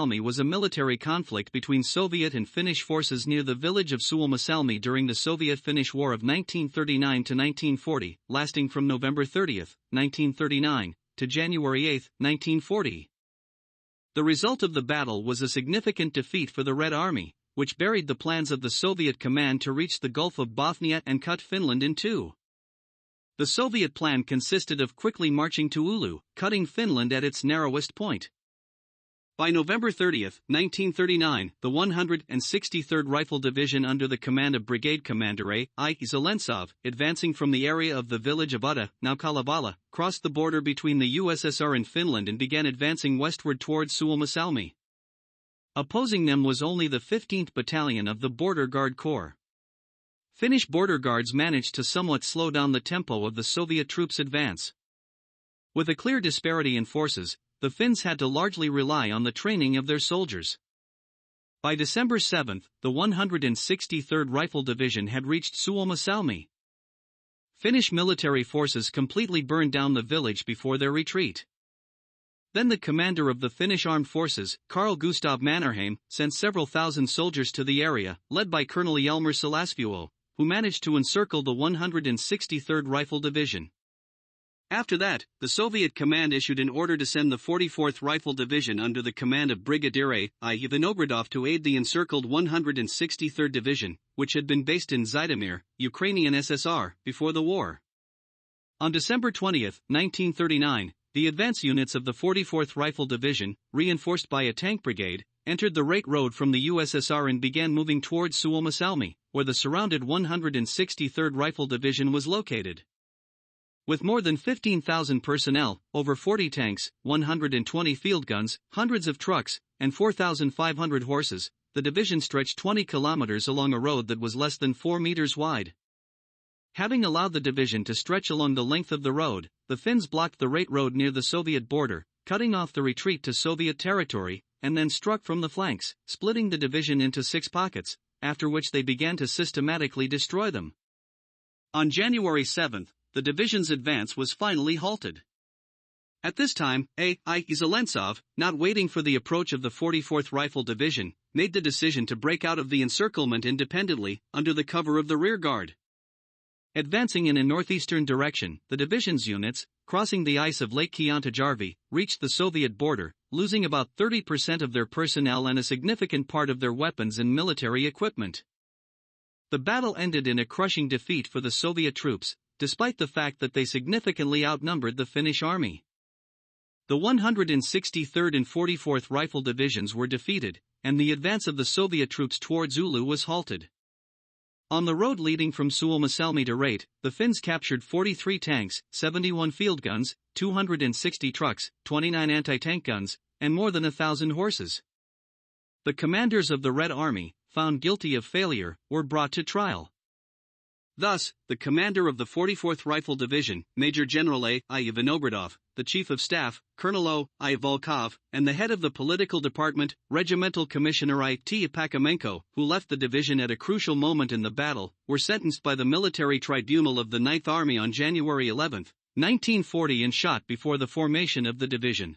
Suomussalmi was a military conflict between Soviet and Finnish forces near the village of Suomussalmi during the Soviet-Finnish War of 1939 to 1940, lasting from November 30, 1939, to January 8, 1940. The result of the battle was a significant defeat for the Red Army, which buried the plans of the Soviet command to reach the Gulf of Bothnia and cut Finland in two. The Soviet plan consisted of quickly marching to Oulu, cutting Finland at its narrowest point. By November 30, 1939, the 163rd Rifle Division under the command of Brigade Commander A.I. Zelentsov, advancing from the area of the village of Utta, now Kalevala, crossed the border between the USSR and Finland and began advancing westward towards Suomussalmi. Opposing them was only the 15th Battalion of the Border Guard Corps. Finnish border guards managed to somewhat slow down the tempo of the Soviet troops' advance. With a clear disparity in forces, the Finns had to largely rely on the training of their soldiers. By December 7, the 163rd Rifle Division had reached Suomussalmi. Finnish military forces completely burned down the village before their retreat. Then the commander of the Finnish armed forces, Carl Gustav Mannerheim, sent several thousand soldiers to the area, led by Colonel Hjalmar Salasvuo, who managed to encircle the 163rd Rifle Division. After that, the Soviet command issued an order to send the 44th Rifle Division under the command of Brigadier A.I. Vinogradov to aid the encircled 163rd Division, which had been based in Zhytomyr, Ukrainian SSR, before the war. On December 20, 1939, the advance units of the 44th Rifle Division, reinforced by a tank brigade, entered the Rate Road from the USSR and began moving towards Suomussalmi, where the surrounded 163rd Rifle Division was located. With more than 15,000 personnel, over 40 tanks, 120 field guns, hundreds of trucks, and 4,500 horses, the division stretched 20 kilometers along a road that was less than 4 meters wide. Having allowed the division to stretch along the length of the road, the Finns blocked the Rate Road near the Soviet border, cutting off the retreat to Soviet territory, and then struck from the flanks, splitting the division into 6 pockets, after which they began to systematically destroy them. On January 7, the division's advance was finally halted. At this time, A.I. Zelentsov, not waiting for the approach of the 44th Rifle Division, made the decision to break out of the encirclement independently, under the cover of the rear guard. Advancing in a northeastern direction, the division's units, crossing the ice of Lake Kiantajärvi, reached the Soviet border, losing about 30% of their personnel and a significant part of their weapons and military equipment. The battle ended in a crushing defeat for the Soviet troops, despite the fact that they significantly outnumbered the Finnish army. The 163rd and 44th Rifle Divisions were defeated, and the advance of the Soviet troops towards Oulu was halted. On the road leading from Suomussalmi to Rate, the Finns captured 43 tanks, 71 field guns, 260 trucks, 29 anti-tank guns, and more than 1,000 horses. The commanders of the Red Army, found guilty of failure, were brought to trial. Thus, the commander of the 44th Rifle Division, Major General A.I. Vinogradov, the Chief of Staff, Colonel O.I. Volkov, and the head of the political department, Regimental Commissioner I.T. Pakamenko, who left the division at a crucial moment in the battle, were sentenced by the military tribunal of the 9th Army on January 11, 1940 and shot before the formation of the division.